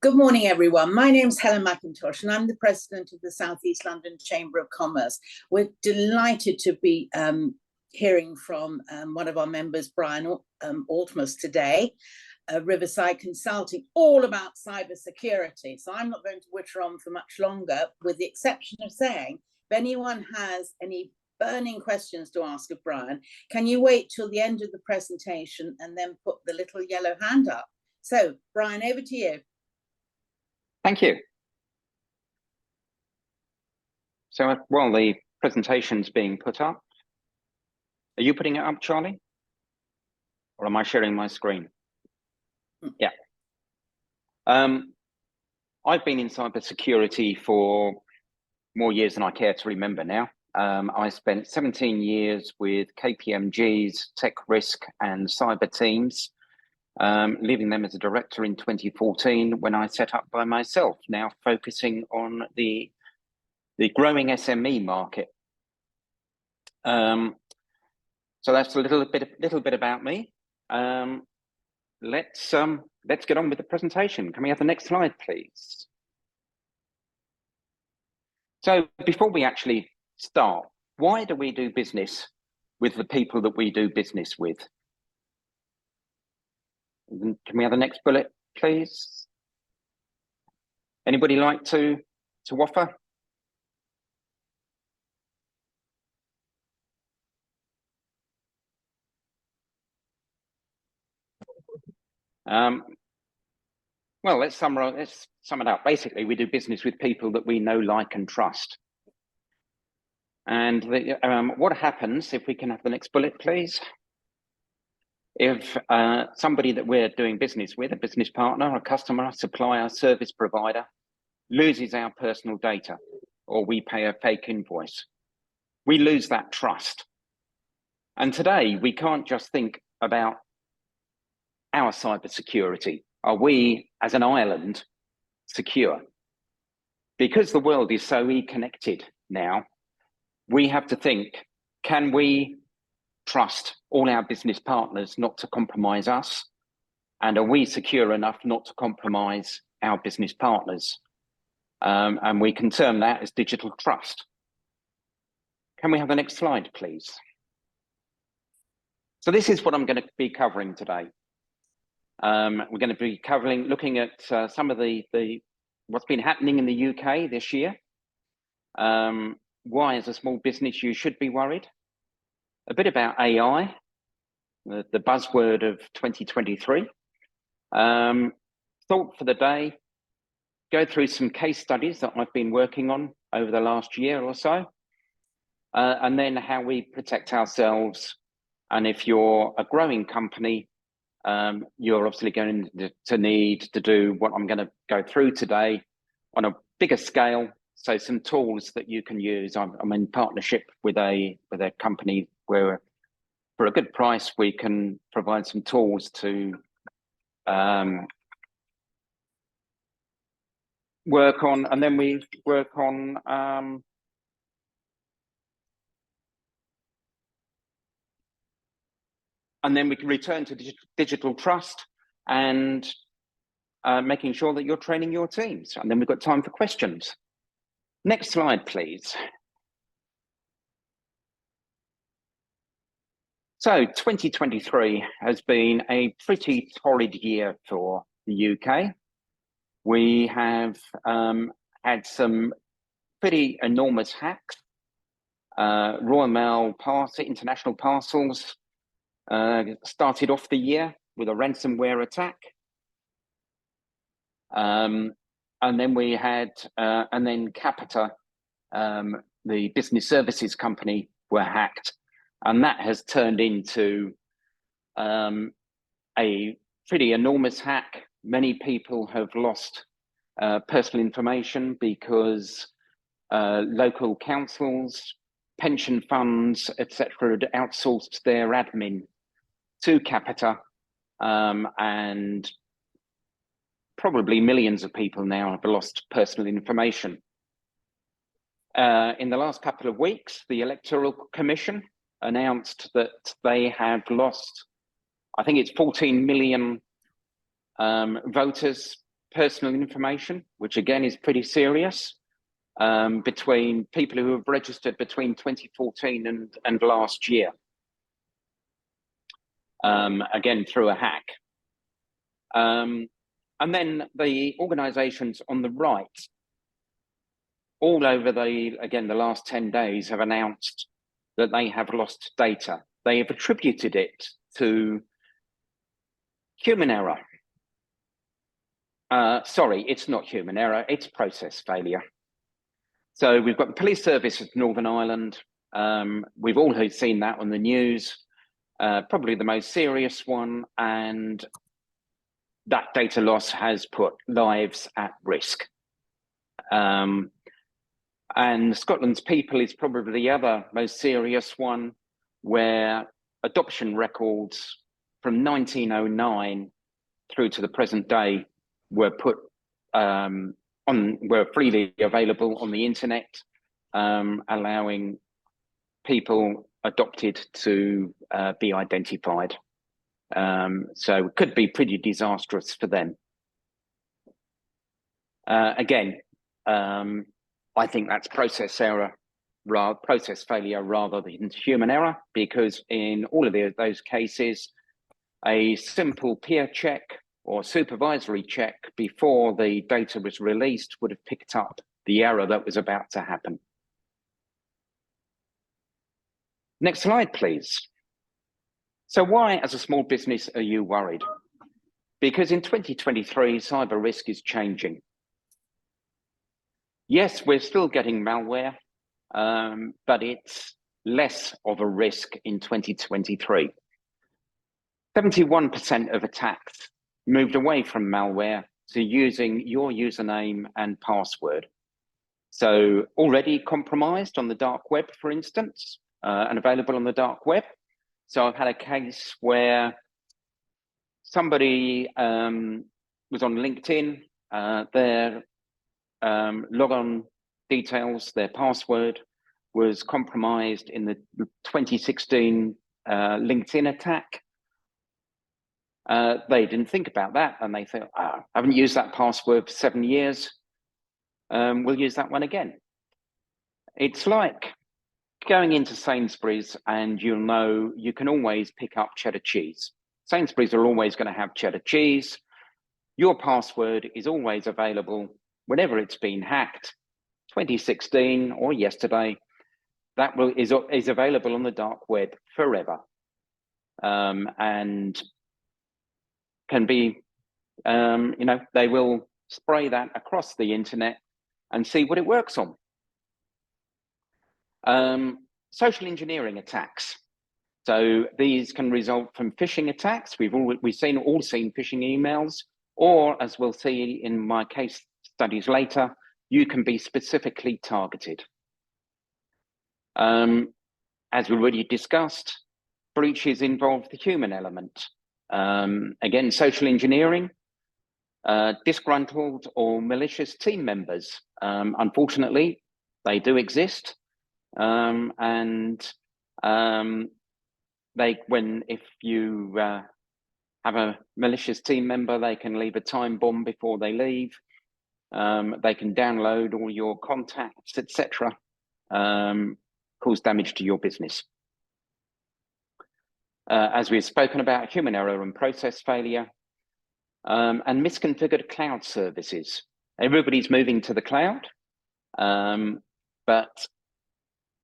Good morning, everyone. My name's Helen McIntosh, and I'm the president of the South East London Chamber of Commerce. We're delighted to be hearing from one of our members, Bryan Altimas, today, Riverside Consulting, all about cybersecurity. So I'm not going to witter on for much longer, with the exception of saying, if anyone has any burning questions to ask of Bryan, can you wait till the end of the presentation and then put the little yellow hand up? So, Bryan, over to you. Thank you. So while the presentation's being put up, are you putting it up, Charlie? Or am I sharing my screen? Yeah. I've been in cybersecurity for more years than I care to remember now. I spent 17 years with KPMG's tech risk and cyber teams, leaving them as a director in 2014 when I set up by myself, now focusing on the growing SME market. So that's a little bit about me. Let's get on with the presentation. Can we have the next slide, please? So before we actually start, why do we do business with the people that we do business with? Can we have the next bullet, please? Anybody like to offer? Well, let's sum it up. Basically, we do business with people that we know, like, and trust. And what happens, if we can have the next bullet, please? If somebody that we're doing business with, a business partner, a customer, a supplier, a service provider, loses our personal data, or we pay a fake invoice, we lose that trust. And today, we can't just think about our cybersecurity. Are we, as an island, secure? Because the world is so e-connected now, we have to think, can we trust all our business partners not to compromise us? And are we secure enough not to compromise our business partners? And we can term that as digital trust. Can we have the next slide, please? So this is what I'm going to be covering today. We're going to be looking at some of what's been happening in the UK this year. Why, as a small business, you should be worried. A bit about AI, the buzzword of 2023. Thought for the day, go through some case studies that I've been working on over the last year or so, and then how we protect ourselves. And if you're a growing company, you're obviously going to need to do what I'm going to go through today on a bigger scale. So some tools that you can use. I'm in partnership with a company where, for a good price, we can provide some tools to work on, and then we work on and then we can return to digital trust and making sure that you're training your teams. And then we've got time for questions. Next slide, please. So 2023 has been a pretty torrid year for the UK. We have had some pretty enormous hacks. Royal Mail International Parcels started off the year with a ransomware attack. And then we had, and then Capita, the business services company, were hacked. And that has turned into a pretty enormous hack. Many people have lost personal information because local councils, pension funds, etc., had outsourced their admin to Capita, and probably millions of people now have lost personal information. In the last couple of weeks, the Electoral Commission announced that they have lost, I think it's 14 million voters personal information, which again is pretty serious, between people who have registered between 2014 and last year, again through a hack. And then the organisations on the right, all over the last 10 days, have announced that they have lost data. They have attributed it to human error. Sorry, it's not human error, it's process failure. So we've got the police service of Northern Ireland. We've all seen that on the news, probably the most serious one, and that data loss has put lives at risk. And Scotland's People is probably the other most serious one, where adoption records from 1909 through to the present day were put were freely available on the internet, allowing people adopted to be identified. So it could be pretty disastrous for them. Again, I think that's process failure rather than human error, because in all of those cases, a simple peer check or supervisory check before the data was released would have picked up the error that was about to happen. Next slide, please. So why, as a small business, are you worried? Because in 2023, cyber risk is changing. Yes, we're still getting malware, but it's less of a risk in 2023. 71% of attacks moved away from malware to using your username and password. So already compromised on the dark web, for instance, and available on the dark web. So I've had a case where somebody was on LinkedIn, their logon details, their password was compromised in the 2016 LinkedIn attack. They didn't think about that, and they thought, I haven't used that password for 7 years. We'll use that one again. It's like going into Sainsbury's and you'll know you can always pick up cheddar cheese. Sainsbury's are always going to have cheddar cheese. Your password is always available whenever it's been hacked, 2016 or yesterday. That is available on the dark web forever, and can be, they will spray that across the internet and see what it works on. Social engineering attacks. So these can result from phishing attacks. We've all seen phishing emails, or as we'll see in my case studies later, you can be specifically targeted. As we already discussed, breaches involve the human element. Again, social engineering, disgruntled or malicious team members. Unfortunately, they do exist, if you have a malicious team member, they can leave a time bomb before they leave. They can download all your contacts, etc., cause damage to your business. As we've spoken about, human error and process failure, and misconfigured cloud services. Everybody's moving to the cloud, but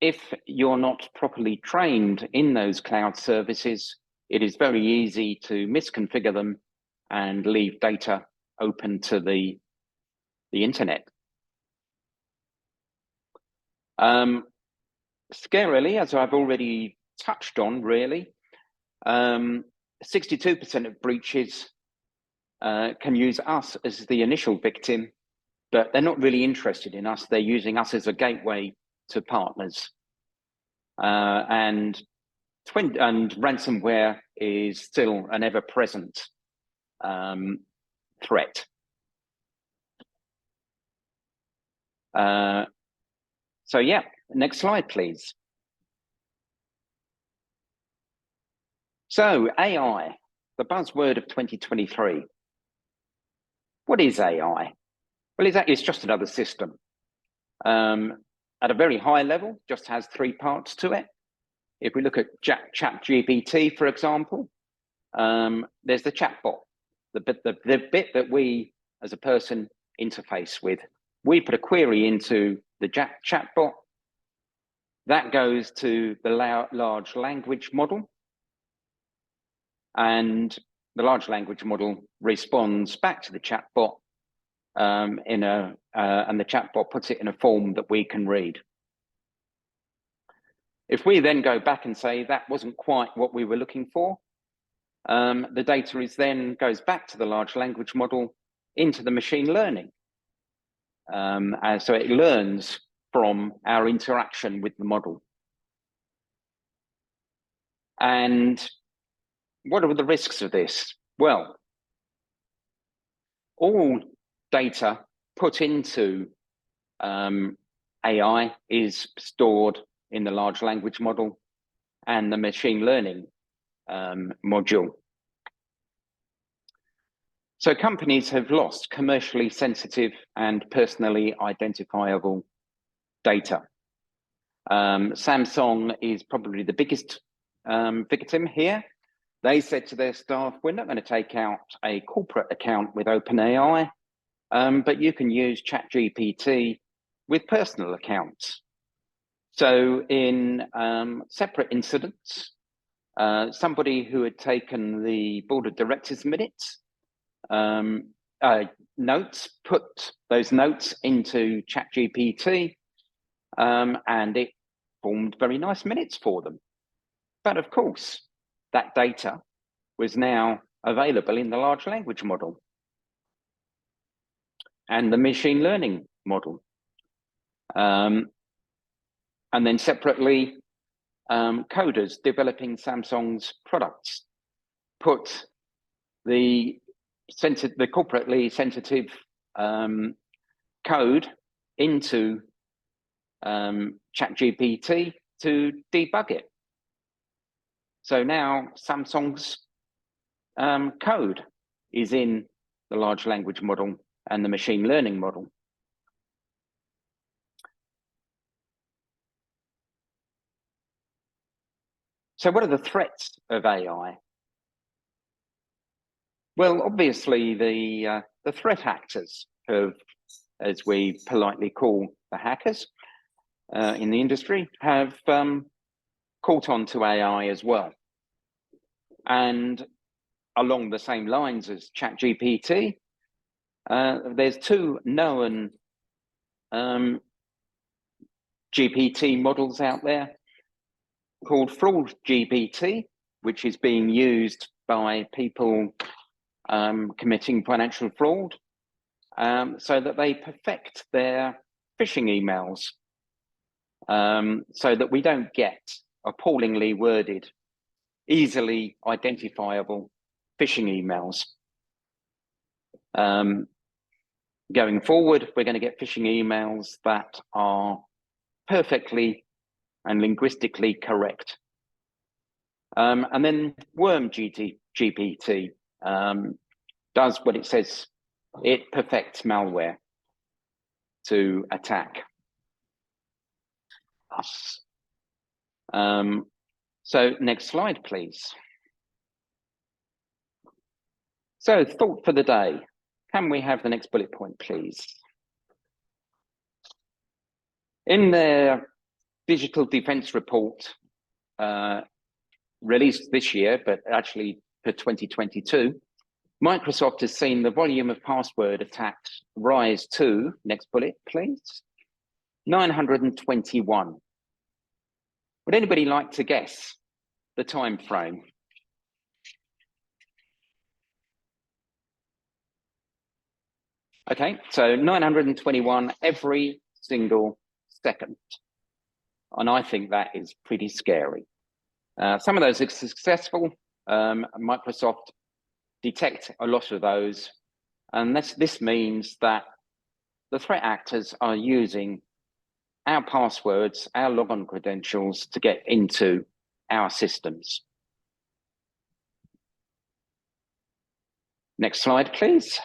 if you're not properly trained in those cloud services, it is very easy to misconfigure them and leave data open to the internet. Scarily, as I've already touched on, really, 62% of breaches can use us as the initial victim, but they're not really interested in us. They're using us as a gateway to partners. And ransomware is still an ever-present threat. So yeah, next slide, please. So AI, the buzzword of 2023. What is AI? Well, it's just another system. At a very high level, just has three parts to it. If we look at ChatGPT, for example, there's the chatbot, the bit that we as a person interface with. We put a query into the chatbot, that goes to the large language model, and the large language model responds back to the chatbot and the chatbot puts it in a form that we can read. If we then go back and say that wasn't quite what we were looking for, the data goes back to the large language model into the machine learning. And so it learns from our interaction with the model. And what are the risks of this? Well, all data put into AI is stored in the large language model and the machine learning module. So companies have lost commercially sensitive and personally identifiable data. Samsung is probably the biggest victim here. They said to their staff, we're not going to take out a corporate account with OpenAI, but you can use ChatGPT with personal accounts. So in separate incidents, somebody who had taken the board of directors minutes, notes, put those notes into ChatGPT, and it formed very nice minutes for them. But of course, that data was now available in the large language model and the machine learning model. And then separately, coders developing Samsung's products put the corporately sensitive code into ChatGPT to debug it. So now Samsung's code is in the large language model and the machine learning model. So what are the threats of AI? Well, obviously the threat actors have, as we politely call the hackers in the industry, have caught on to AI as well. And along the same lines as ChatGPT, there's two known GPT models out there called Fraud GPT, which is being used by people committing financial fraud, so that they perfect their phishing emails, so that we don't get appallingly worded, easily identifiable phishing emails. Going forward, we're going to get phishing emails that are perfectly and linguistically correct. And then Worm GPT does what it says. It perfects malware to attack us. So next slide, please. So thought for the day. Can we have the next bullet point, please? In their digital defense report released this year, but actually for 2022, Microsoft has seen the volume of password attacks rise to, next bullet, please, 921. Would anybody like to guess the time frame? Okay, so 921 every single second. And I think that is pretty scary. Some of those are successful. Microsoft detect a lot of those. And this means that the threat actors are using our passwords, our logon credentials to get into our systems. Next slide, please.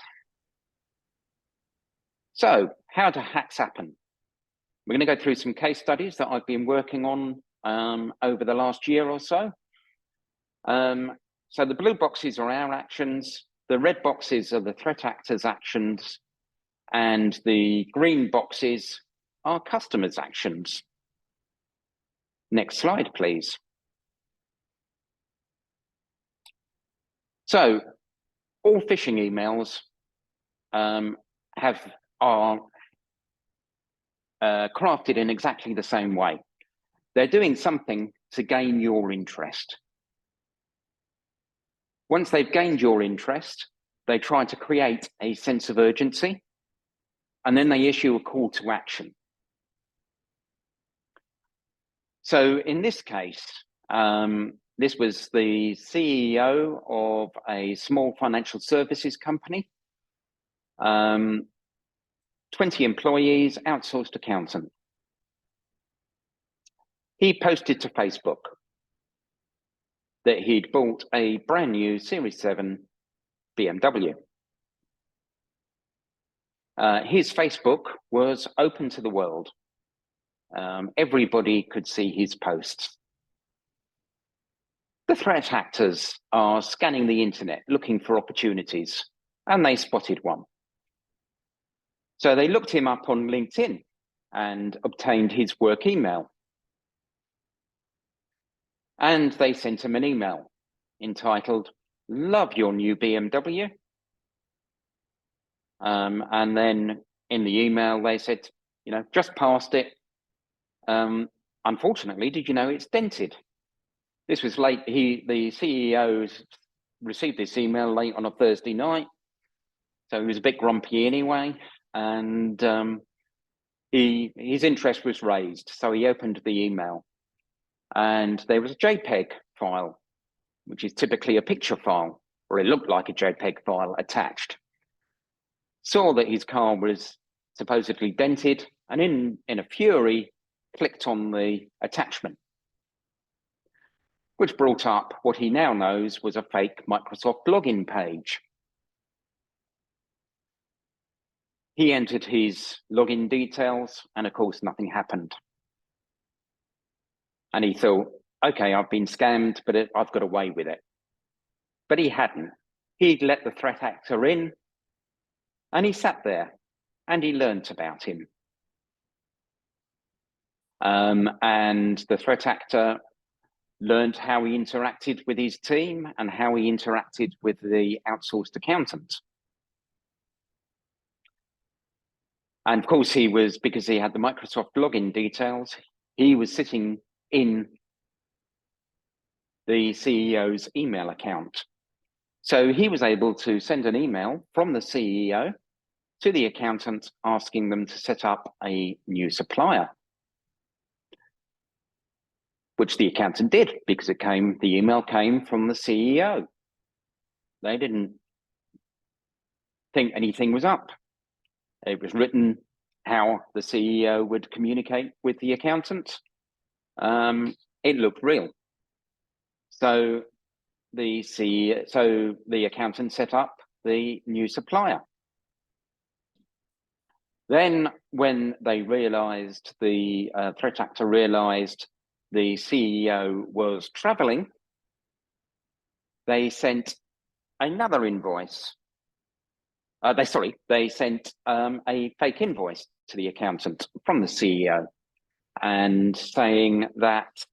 So how do hacks happen? We're going to go through some case studies that I've been working on over the last year or so. So the blue boxes are our actions, the red boxes are the threat actors' actions, and the green boxes are customers' actions. Next slide, please. So all phishing emails are crafted in exactly the same way. They're doing something to gain your interest. Once they've gained your interest, they try to create a sense of urgency, and then they issue a call to action. So in this case, this was the CEO of a small financial services company, 20 employees, outsourced accountant. He posted to Facebook that he'd bought a brand new Series 7 BMW. His Facebook was open to the world. Everybody could see his posts. The threat actors are scanning the internet, looking for opportunities, and they spotted one. So they looked him up on LinkedIn and obtained his work email. And they sent him an email entitled, "Love your new BMW." And then in the email, they said, you know, just passed it. Unfortunately, did you know it's dented? This was late. The CEO received this email late on a Thursday night. So he was a bit grumpy anyway. And his interest was raised. So he opened the email. And there was a JPEG file, which is typically a picture file, or it looked like a JPEG file attached. Saw that his car was supposedly dented, and in a fury, clicked on the attachment, which brought up what he now knows was a fake Microsoft login page. He entered his login details, and of course, nothing happened. And he thought, okay, I've been scammed, but I've got away with it. But he hadn't. He'd let the threat actor in, and he sat there, and he learnt about him. And the threat actor learned how he interacted with his team and how he interacted with the outsourced accountant. And of course, because he had the Microsoft login details, he was sitting in the CEO's email account. So he was able to send an email from the CEO to the accountant asking them to set up a new supplier, which the accountant did because the email came from the CEO. They didn't think anything was up. It was written how the CEO would communicate with the accountant. It looked real. So the accountant set up the new supplier. Then when they realized, the threat actor realized the CEO was traveling, they sent another invoice. They sent a fake invoice to the accountant from the CEO and saying that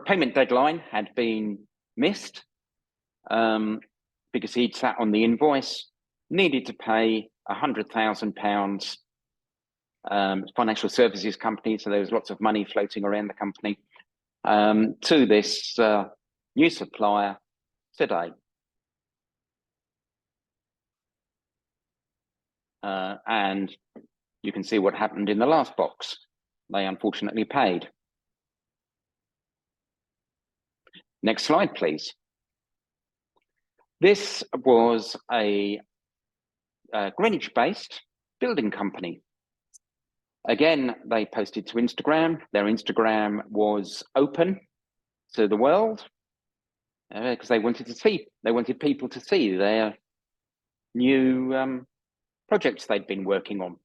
payment deadline had been missed because he'd sat on the invoice, needed to pay £100,000, financial services company, so there was lots of money floating around the company, to this new supplier today. And you can see what happened in the last box. They unfortunately paid. Next slide, please. This was a Greenwich-based building company. Again, they posted to Instagram. Their Instagram was open to the world. because they wanted people to see their new projects they'd been working on.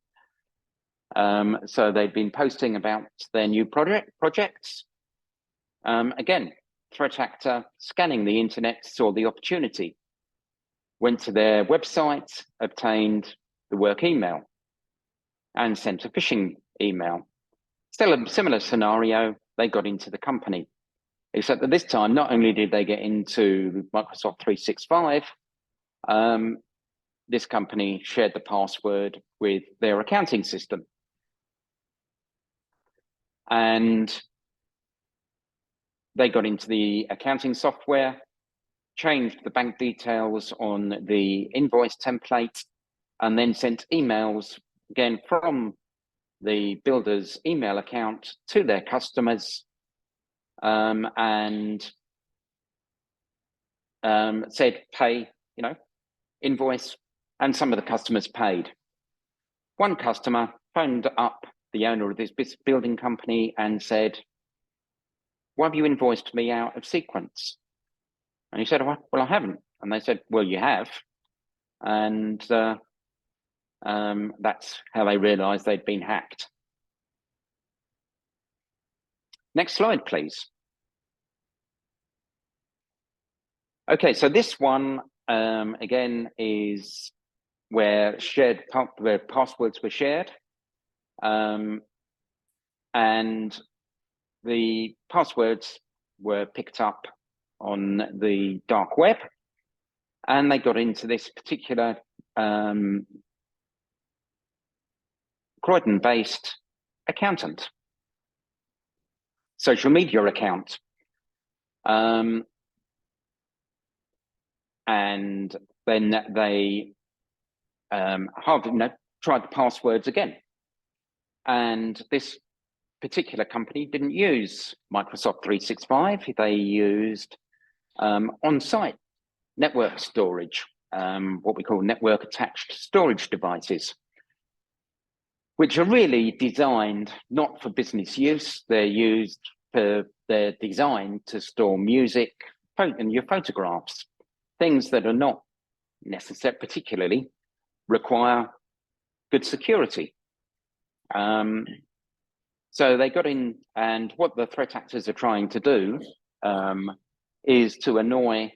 So they'd been posting about their new projects. Again, threat actor scanning the internet, saw the opportunity, went to their website, obtained the work email, and sent a phishing email. Still a similar scenario, they got into the company. Except that this time, not only did they get into Microsoft 365, this company shared the password with their accounting system. And they got into the accounting software, changed the bank details on the invoice template, and then sent emails, again, from the builder's email account to their customers, and said, pay, invoice, and some of the customers paid. One customer phoned up the owner of this building company and said, why have you invoiced me out of sequence? And he said, well, I haven't. And they said, well, you have. And that's how they realized they'd been hacked. Next slide, please. Okay, so this one, again, is where where passwords were shared. And the passwords were picked up on the dark web, and they got into this particular Croydon-based accountant, social media account. And then they tried the passwords again. And this particular company didn't use Microsoft 365. They used on-site network storage, what we call network attached storage devices, which are really designed not for business use. They're designed to store music and your photographs, things that are not necessary, particularly require good security. So they got in, and what the threat actors are trying to do is to annoy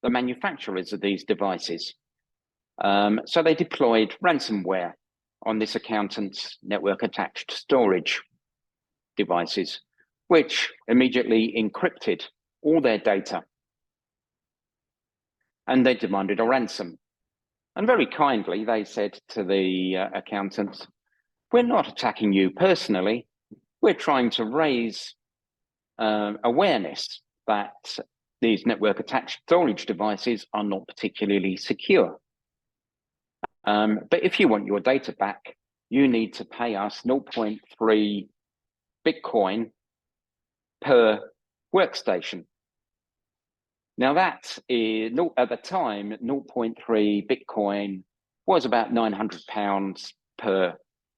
the manufacturers of these devices. So they deployed ransomware on this accountant's network attached storage devices, which immediately encrypted all their data. And they demanded a ransom. And very kindly, they said to the accountants, we're not attacking you personally. We're trying to raise awareness that these network attached storage devices are not particularly secure. But if you want your data back, you need to pay us 0.3 Bitcoin per workstation. Now that is, at the time, 0.3 Bitcoin was about £900 per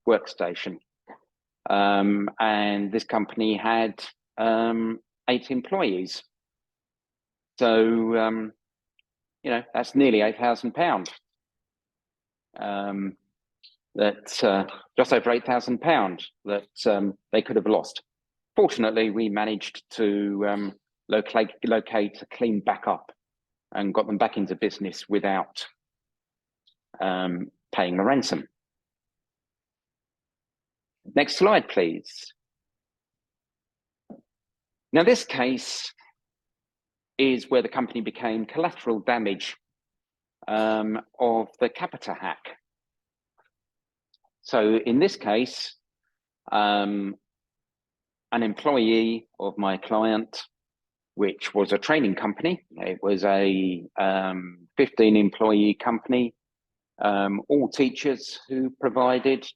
workstation. And this company had 8 employees. So, that's nearly £8,000. That's just over £8,000 that they could have lost. Fortunately, we managed to locate a clean backup and got them back into business without paying the ransom. Next slide, please. Now, this case is where the company became collateral damage of the Capita hack. So in this case, an employee of my client, which was a training company, it was a 15-employee company, all teachers who provided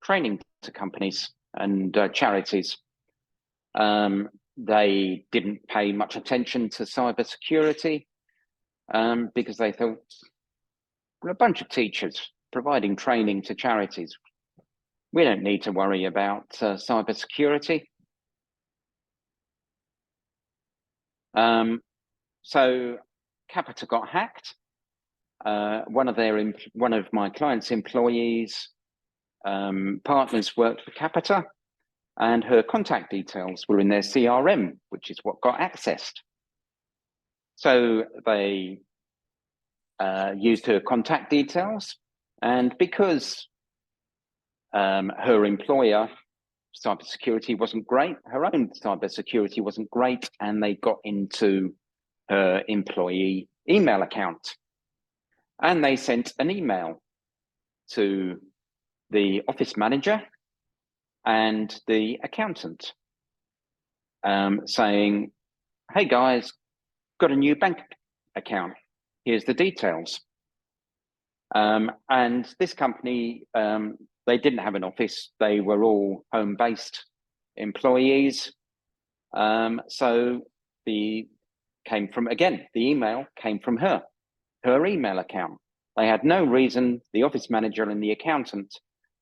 training to companies and charities. They didn't pay much attention to cybersecurity because they thought, we're a bunch of teachers providing training to charities. We don't need to worry about cybersecurity. So Capita got hacked. One of my clients' employees, partners worked for Capita, and her contact details were in their CRM, which is what got accessed. So they used her contact details, and because her employer cybersecurity wasn't great, her own cybersecurity wasn't great, and they got into her employee email account. And they sent an email to the office manager and the accountant saying, hey guys, got a new bank account. Here's the details. And this company, they didn't have an office. They were all home-based employees. So the email came from her email account. They had no reason, the office manager and the accountant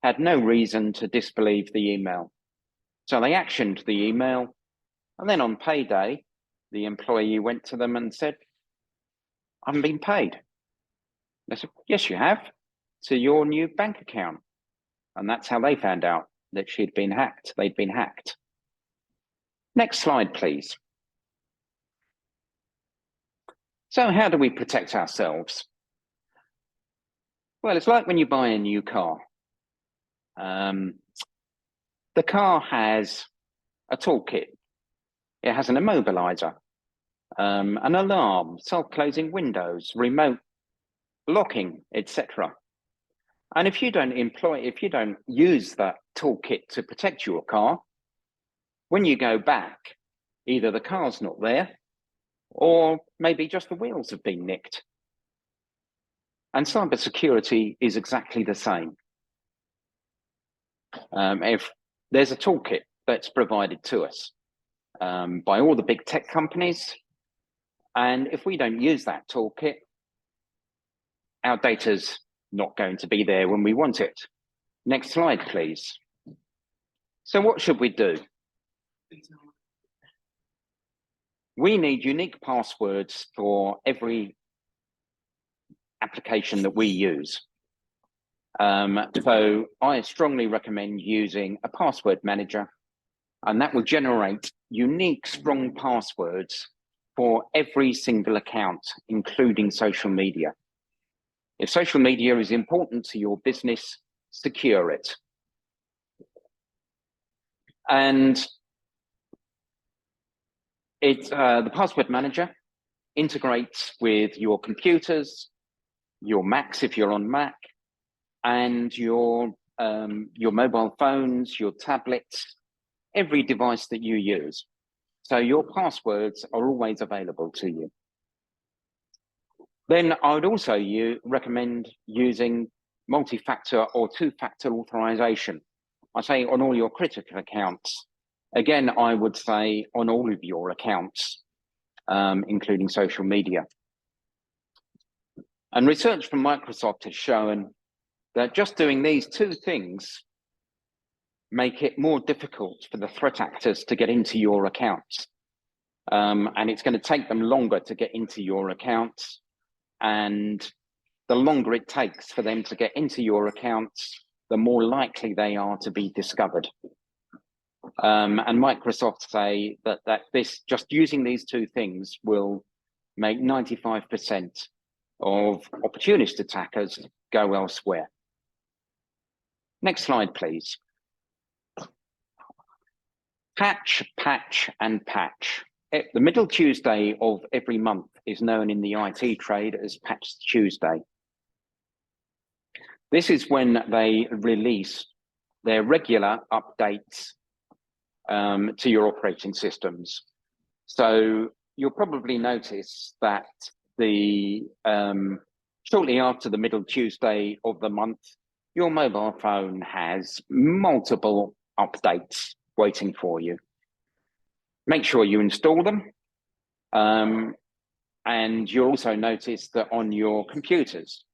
had no reason to disbelieve the email. So they actioned the email, and then on payday, the employee went to them and said, I haven't been paid. They said, yes, you have, to your new bank account. And that's how they found out that she'd been hacked. They'd been hacked. Next slide, please. So how do we protect ourselves? Well, it's like when you buy a new car. The car has a toolkit. It has an immobilizer, an alarm, self-closing windows, remote locking, etc. And if you don't use that toolkit to protect your car, when you go back, either the car's not there, or maybe just the wheels have been nicked. And cybersecurity is exactly the same. If there's a toolkit that's provided to us by all the big tech companies, and if we don't use that toolkit, our data's not going to be there when we want it. Next slide, please. So what should we do? We need unique passwords for every application that we use. So I strongly recommend using a password manager, and that will generate unique, strong passwords for every single account, including social media. If social media is important to your business, secure it. And the password manager integrates with your computers, your Macs if you're on Mac, and your mobile phones, your tablets, every device that you use. So your passwords are always available to you. Then I would also recommend using multi-factor or two-factor authorization. I say on all your critical accounts. Again, I would say on all of your accounts, including social media. And research from Microsoft has shown that just doing these two things make it more difficult for the threat actors to get into your accounts. And it's going to take them longer to get into your accounts. And the longer it takes for them to get into your accounts, the more likely they are to be discovered. And Microsoft say that this, just using these two things, will make 95% of opportunist attackers go elsewhere. Next slide, please. Patch, patch, and patch. The middle Tuesday of every month is known in the IT trade as Patch Tuesday. This is when they release their regular updates to your operating systems. So you'll probably notice that shortly after the middle Tuesday of the month, your mobile phone has multiple updates waiting for you. Make sure you install them. And you'll also notice that on your computers,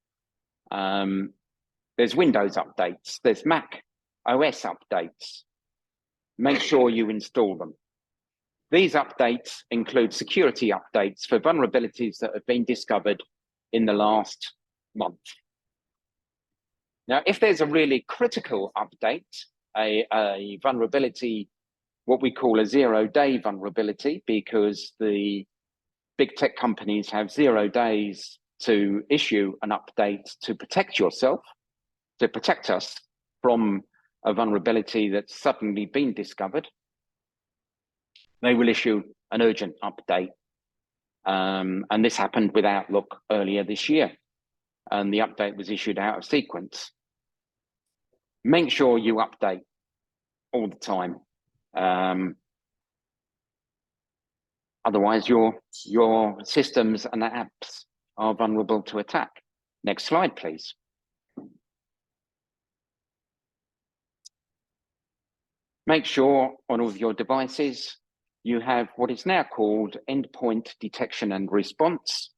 there's Windows updates, there's Mac OS updates. Make sure you install them. These updates include security updates for vulnerabilities that have been discovered in the last month. Now, if there's a really critical update, a vulnerability, what we call a 0-day vulnerability, because the big tech companies have 0 days to issue an update to protect yourself, to protect us from a vulnerability that's suddenly been discovered, they will issue an urgent update. And this happened with Outlook earlier this year, and the update was issued out of sequence. Make sure you update all the time. Otherwise, your systems and apps are vulnerable to attack. Next slide, please. Make sure on all of your devices you have what is now called endpoint detection and response.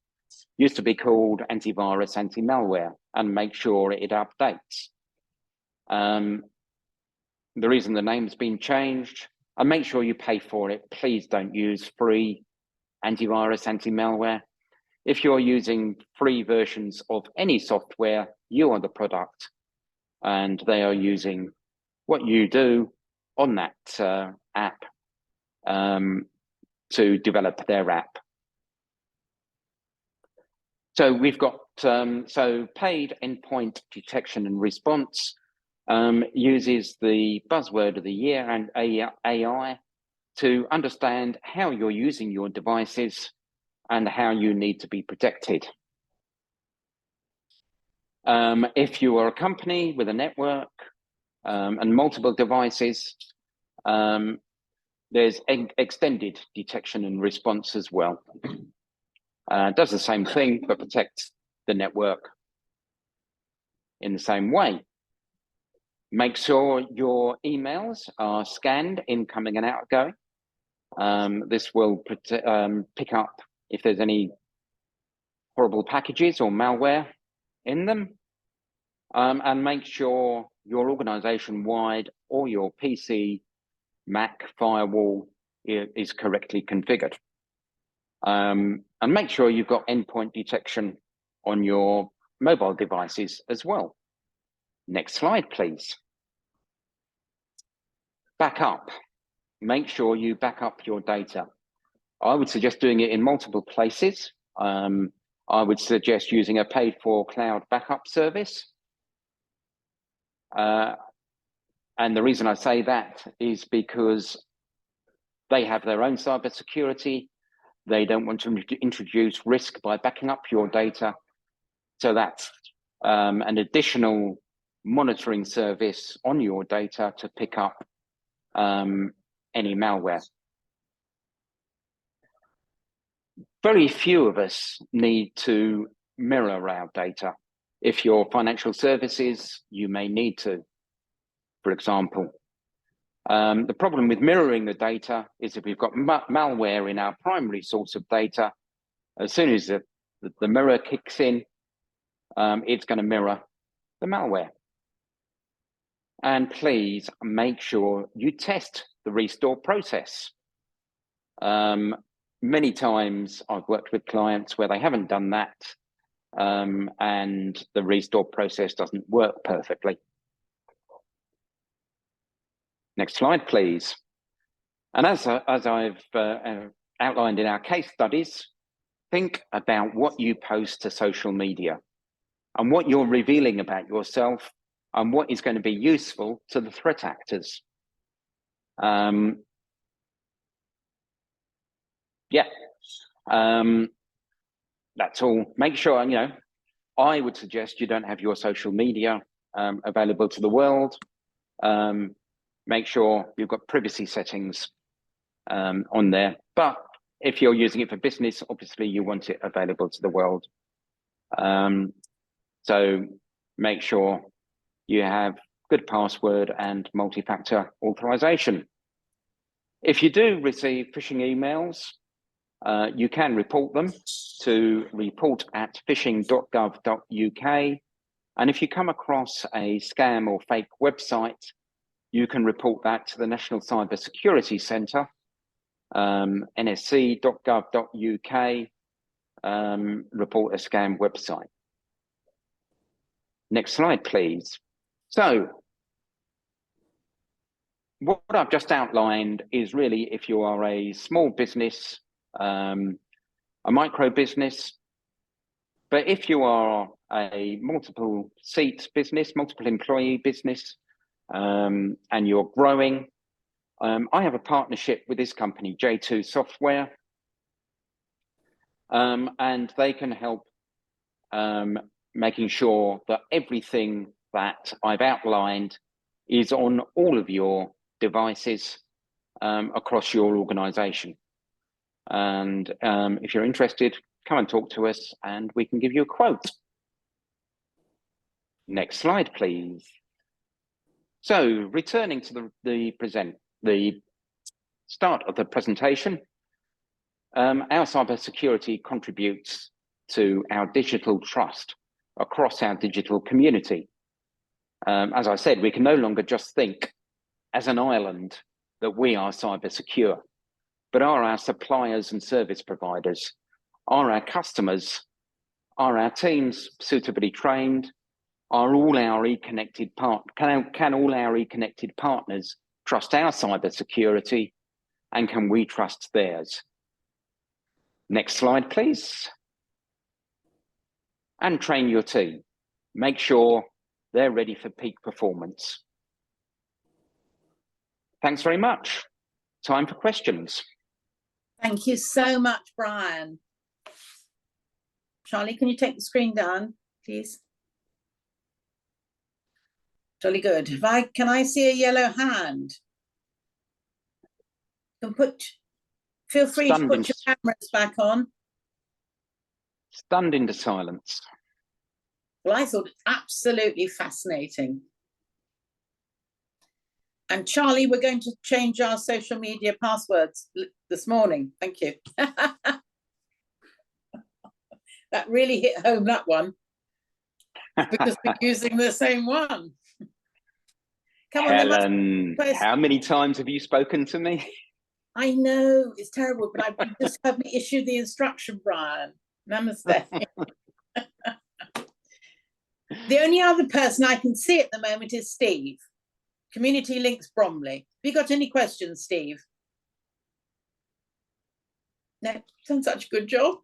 Used to be called antivirus, anti-malware, and make sure it updates. The reason the name's been changed, and make sure you pay for it. Please don't use free antivirus, anti-malware. If you're using free versions of any software, you are the product, and they are using what you do on that app to develop their app. So we've got paid endpoint detection and response uses the buzzword of the year and AI to understand how you're using your devices and how you need to be protected. If you are a company with a network and multiple devices, there's extended detection and response as well. Does the same thing, but protects the network in the same way. Make sure your emails are scanned, incoming and outgoing. This will pick up if there's any horrible packages or malware in them. And make sure your organization-wide or your PC, Mac firewall is correctly configured. And make sure you've got endpoint detection on your mobile devices as well. Next slide, please. Backup. Make sure you back up your data. I would suggest doing it in multiple places. I would suggest using a paid-for cloud backup service. And the reason I say that is because they have their own cybersecurity. They don't want to introduce risk by backing up your data. So that's an additional monitoring service on your data to pick up any malware. Very few of us need to mirror our data. If you're financial services, you may need to, for example. The problem with mirroring the data is if we've got malware in our primary source of data, as soon as the mirror kicks in, it's going to mirror the malware. And please make sure you test the restore process. Many times I've worked with clients where they haven't done that, and the restore process doesn't work perfectly. Next slide, please. And as I've outlined in our case studies, think about what you post to social media and what you're revealing about yourself and what is going to be useful to the threat actors. That's all. Make sure, I would suggest you don't have your social media available to the world. Make sure you've got privacy settings on there. But if you're using it for business, obviously you want it available to the world. So make sure you have good password and multi-factor authorization. If you do receive phishing emails, you can report them to report@phishing.gov.uk. And if you come across a scam or fake website, you can report that to the National Cybersecurity Centre. nsc.gov.uk report a scam website. Next slide, please. So what I've just outlined is really if you are a small business, a micro business, but if you are a multiple seat business, multiple employee business, and you're growing, I have a partnership with this company, J2 Software, and they can help making sure that everything that I've outlined is on all of your devices across your organization. And if you're interested, come and talk to us and we can give you a quote. Next slide, please. So returning to the start of the presentation, our cybersecurity contributes to our digital trust across our digital community. As I said, we can no longer just think as an island that we are cyber secure, but are our suppliers and service providers, are our customers, are our teams suitably trained, are all our e-connected can all our e-connected partners trust our cyber security, and can we trust theirs? Next slide, please. And train your team. Make sure they're ready for peak performance. Thanks very much. Time for questions. Thank you so much, Bryan. Charlie, can you take the screen down, please? Jolly good. Can I see a yellow hand? Feel free to put your cameras back on. Stunned into silence. Well, I thought it absolutely fascinating. And Charlie, we're going to change our social media passwords this morning. Thank you. That really hit home, that one. Because we're using the same one. Come on, Helen, how many times have you spoken to me? I know, it's terrible, but I just heard me issue the instruction, Bryan. Namaste. The only other person I can see at the moment is Steve. Community Links Bromley. Have you got any questions, Steve? No, done such a good job.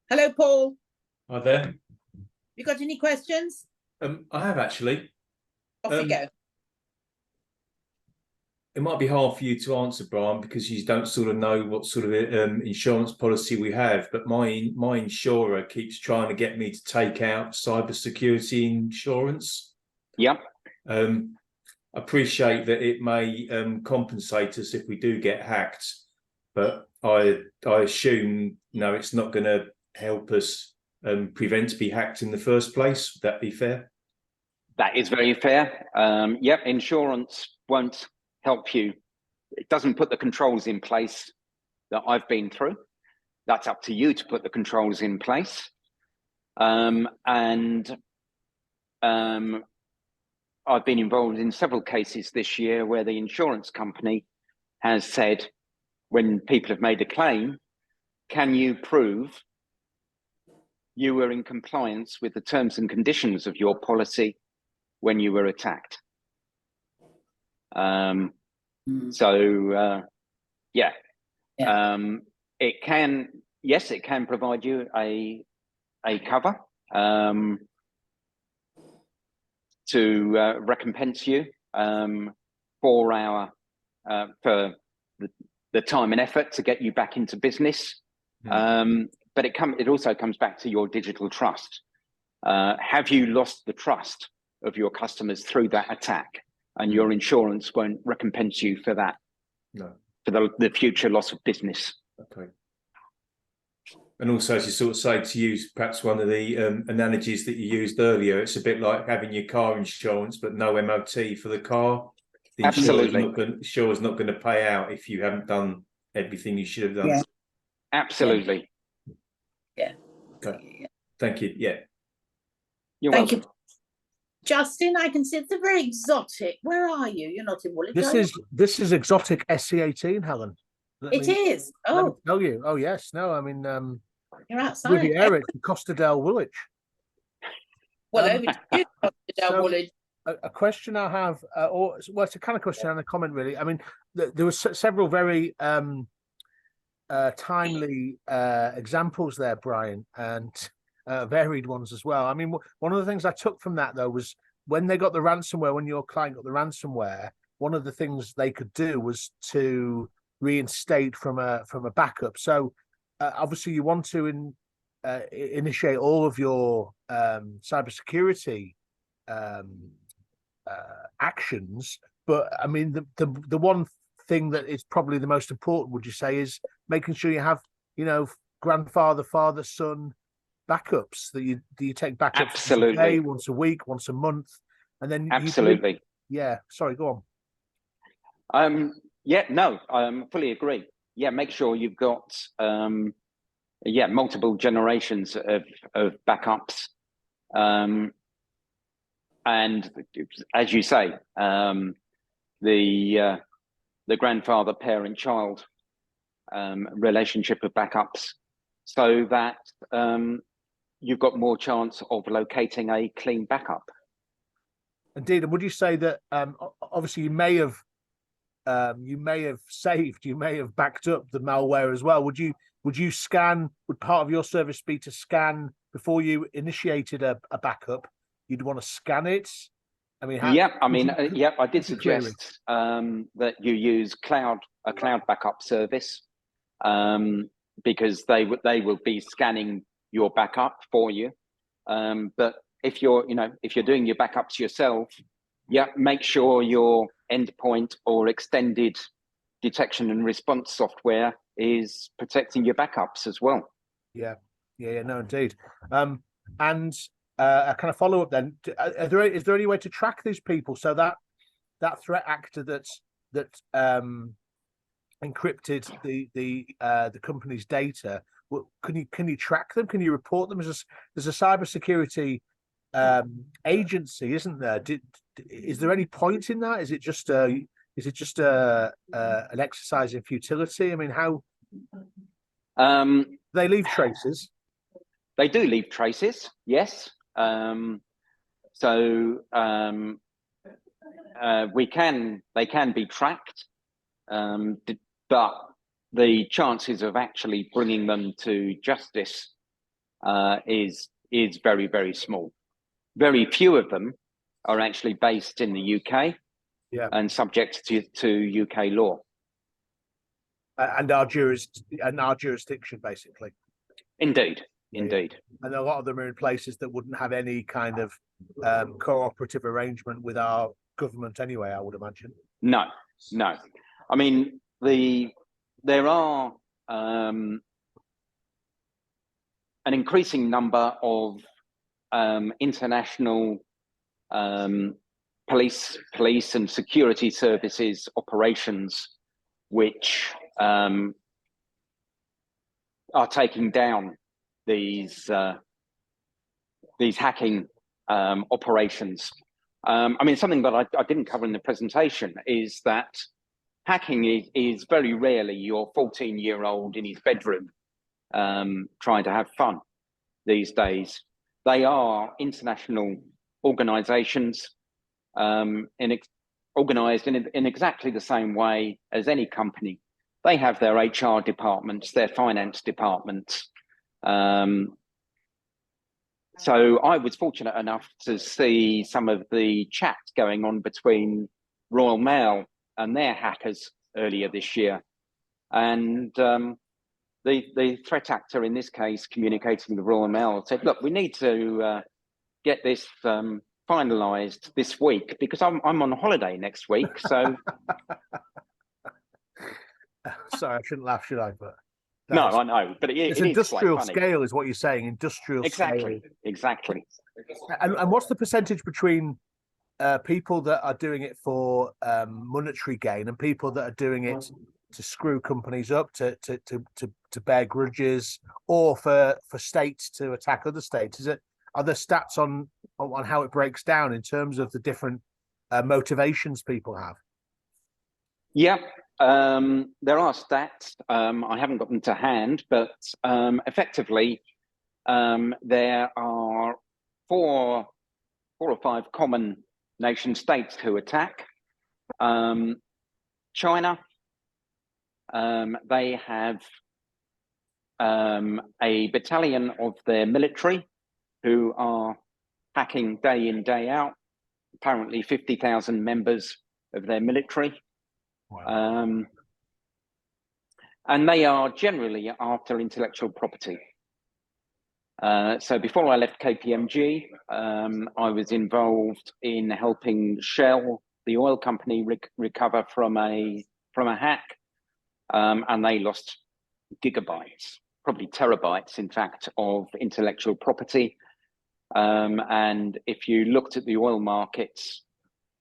Hello, Paul. Hi there. You got any questions? I have actually. Off you go. It might be hard for you to answer, Bryan, because you don't sort of know what sort of insurance policy we have. But my insurer keeps trying to get me to take out cybersecurity insurance. Yep. Appreciate that it may compensate us if we do get hacked, but I assume it's not going to help us prevent to be hacked in the first place. Would that be fair? That is very fair. Yep, insurance won't help you. It doesn't put the controls in place that I've been through. That's up to you to put the controls in place. I've been involved in several cases this year where the insurance company has said, when people have made a claim, can you prove you were in compliance with the terms and conditions of your policy when you were attacked? It can, yes, it can provide you a cover to recompense you for the time and effort to get you back into business. But it also comes back to your digital trust. Have you lost the trust of your customers through that attack? And your insurance won't recompense you for that. No. For the future loss of business. Okay. And also, as you sort of say, to use perhaps one of the analogies that you used earlier, it's a bit like having your car insurance, but no MOT for the car. The insurer's not going to pay out if you haven't done everything you should have done. Yeah. Absolutely. Yeah. Okay. Thank you. Yeah. You're welcome. Justin, I can see it's a very exotic. Where are you? You're not in Woolwich. This is exotic SC18, Helen. It is. Let me Oh, tell you. Oh yes, no, I mean you're outside. Riviera, it's Costa del Woolwich. Well, over to you, Dr. so- Woolwich. A question I have, or well, it's a kind of question and a comment, really. I mean, there were several very timely examples there, Brian, and varied ones as well. I mean, one of the things I took from that, though, was when they got the ransomware, when your client got the ransomware, one of the things they could do was to reinstate from a backup. So obviously you want to initiate all of your cybersecurity actions, but I mean the one thing that is probably the most important, would you say, is making sure you have, grandfather, father, son backups, that you take backups Absolutely. once a day, once a week, once a month, and then Absolutely. Sorry, go on. Yeah, no, I fully agree. Yeah, make sure you've got multiple generations of backups. And as you say, the grandfather, parent, child relationship of backups, so that you've got more chance of locating a clean backup. Indeed. And would you say that obviously you may have backed up the malware as well? Would you scan? Would part of your service be to scan before you initiated a backup? You'd want to scan it. I mean, I did suggest that you use a cloud backup service, because they will be scanning your backup for you. But if you're doing your backups yourself, make sure your endpoint or extended detection and response software is protecting your backups as well. No, indeed. And a kind of follow up then, is there any way to track these people, so that threat actor that encrypted the company's data, can you track them? Can you report them? There's a cybersecurity agency, isn't there? Is there any point in that? Is it just an exercise in futility? I mean, how they leave traces? They do leave traces, yes. They can be tracked, but the chances of actually bringing them to justice is very, very small. Very few of them are actually based in the UK, and subject to UK law. And our jurisdiction, basically. Indeed. And a lot of them are in places that wouldn't have any kind of cooperative arrangement with our government anyway, I would imagine. No. I mean, there are an increasing number of international police and security services operations which are taking down these hacking operations. I mean, something that I didn't cover in the presentation is that hacking is very rarely your 14-year-old in his bedroom trying to have fun these days. They are international organizations organized in exactly the same way as any company. They have their HR departments, their finance departments. So I was fortunate enough to see some of the chat going on between Royal Mail and their hackers earlier this year. And the threat actor in this case, communicating with the Royal Mail, said, look, we need to get this finalized this week because I'm on holiday next week. So sorry, I shouldn't laugh, should I? But no, I know, but it's industrial scale, is what you're saying. Industrial scale. Exactly. And what's the percentage between people that are doing it for monetary gain and people that are doing it to screw companies up, to bear grudges, or for states to attack other states? are there stats on how it breaks down in terms of the different motivations people have? Yeah, there are stats. I haven't got them to hand, but effectively, there are four or five common nation states who attack. China, they have a battalion of their military who are hacking day in, day out, apparently 50,000 members of their military. Wow. And they are generally after intellectual property. So before I left KPMG, I was involved in helping Shell, the oil company, recover from a hack, and they lost gigabytes, probably terabytes, in fact, of intellectual property. And if you looked at the oil markets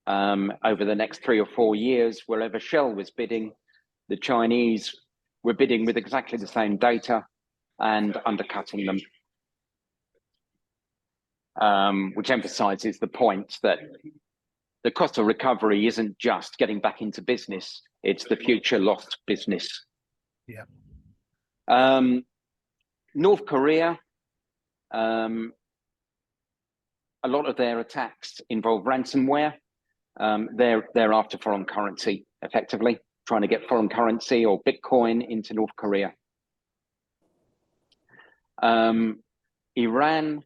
over the next 3 or 4 years, wherever Shell was bidding, the Chinese were bidding with exactly the same data and undercutting them. Which emphasizes the point that the cost of recovery isn't just getting back into business, it's the future lost business. Yeah. North Korea, a lot of their attacks involve ransomware. They're after foreign currency, effectively, trying to get foreign currency or Bitcoin into North Korea. Iran,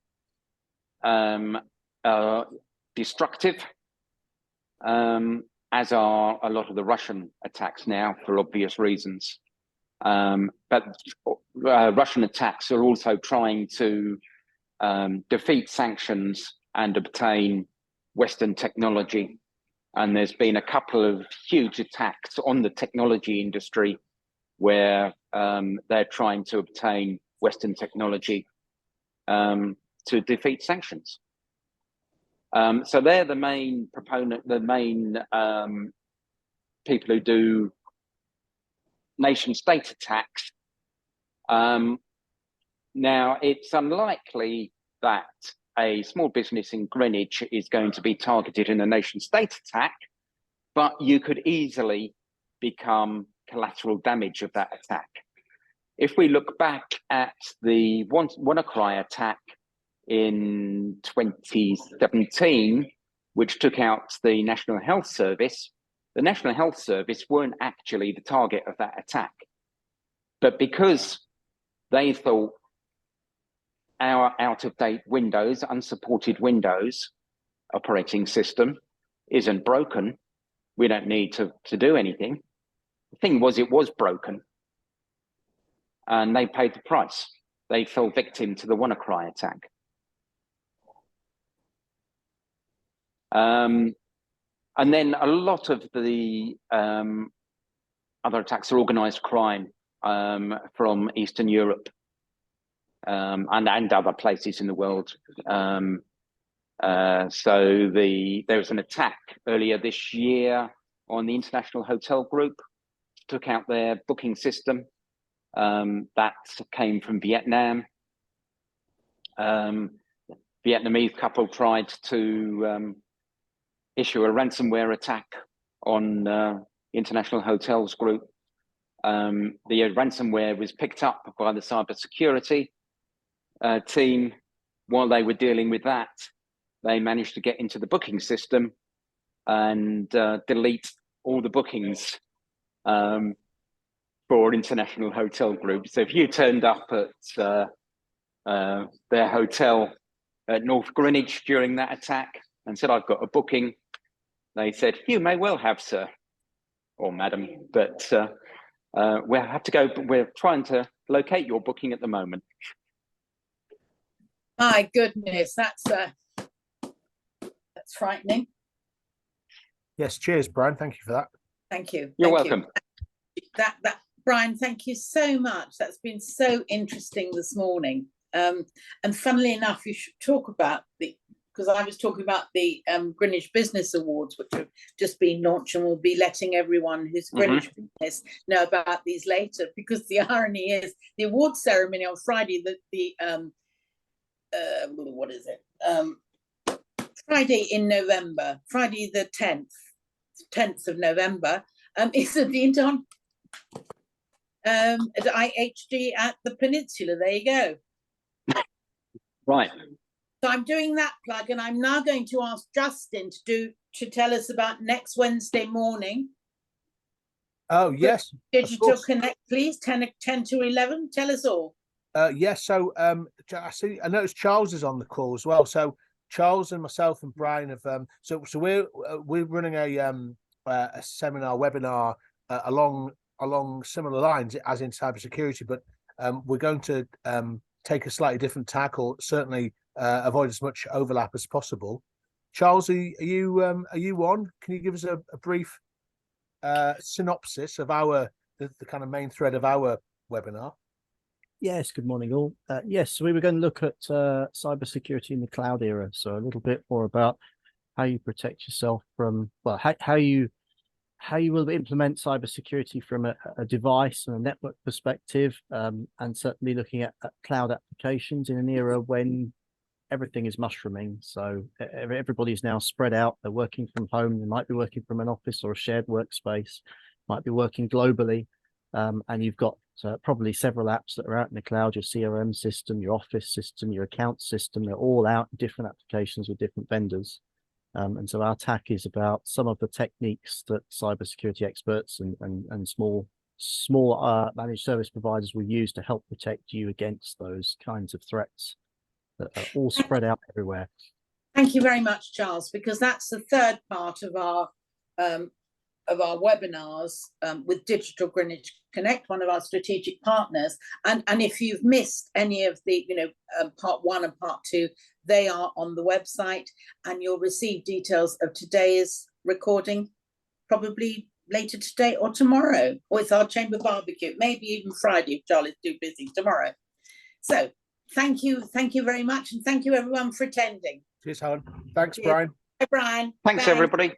destructive, as are a lot of the Russian attacks now for obvious reasons. But Russian attacks are also trying to defeat sanctions and obtain Western technology. And there's been a couple of huge attacks on the technology industry where they're trying to obtain Western technology to defeat sanctions. So they're the main people who do nation state attacks. Now, it's unlikely that a small business in Greenwich is going to be targeted in a nation state attack, but you could easily become collateral damage of that attack. If we look back at the WannaCry attack in 2017, which took out the National Health Service, the National Health Service weren't actually the target of that attack. But because they thought our out-of-date Windows, unsupported Windows operating system isn't broken, we don't need to do anything. The thing was, it was broken. And they paid the price. They fell victim to the WannaCry attack. And then a lot of the other attacks are organized crime from Eastern Europe and other places in the world. So there was an attack earlier this year on the International Hotel Group, took out their booking system. That came from Vietnam. Vietnamese couple tried to issue a ransomware attack on International Hotels Group. The ransomware was picked up by the cybersecurity team. While they were dealing with that, they managed to get into the booking system and delete all the bookings for International Hotel Group. So if you turned up at their hotel at North Greenwich during that attack and said, "I've got a booking," they said, "You may well have, sir or madam, but we'll have to go. We're trying to locate your booking at the moment." My goodness, that's frightening. Yes, cheers, Brian. Thank you for that. Talk you. You're Thank welcome. You. That Brian, thank you so much. That's been so interesting this morning. And funnily enough, you should talk about because I was talking about the Greenwich Business Awards, which have just been launched, and we'll be letting everyone who's Greenwich business know about these later. Because the irony is, the award ceremony on Friday, the what is it? Friday in November, Friday the 10th of November, is a Dean Don at IHG at the Peninsula. There you go. Right. So I'm doing that plug, and I'm now going to ask Justin to tell us about next Wednesday morning. Oh, yes. Digital Connect, please, 10 to 11. Tell us all. Yes. So I noticed Charles is on the call as well. So Charles and myself and Brian have so we're running a seminar webinar along similar lines as in cybersecurity, but we're going to take a slightly different tack, or certainly avoid as much overlap as possible. Charles, are you on? Can you give us a brief synopsis of the kind of main thread of our webinar? Yes, good morning all. Yes, so we were going to look at cybersecurity in the cloud era. So a little bit more about how you protect yourself from, well, how you will implement cybersecurity from a device and a network perspective, and certainly looking at cloud applications in an era when everything is mushrooming. So everybody's now spread out. They're working from home. They might be working from an office or a shared workspace, might be working globally. And you've got probably several apps that are out in the cloud, your CRM system, your office system, your account system. They're all out in different applications with different vendors. And so our tack is about some of the techniques that cybersecurity experts and small managed service providers will use to help protect you against those kinds of threats that are all spread out everywhere. Thank you very much, Charles, because that's the third part of our webinars with Digital Greenwich Connect, one of our strategic partners. And if you've missed any of the, part 1 and part 2, they are on the website, and you'll receive details of today's recording probably later today or tomorrow, or it's our chamber barbecue, maybe even Friday if Charlie's too busy tomorrow. So thank you very much, and thank you everyone for attending. Cheers, Helen. Thanks, Brian. Bye, Brian. Thanks, everybody.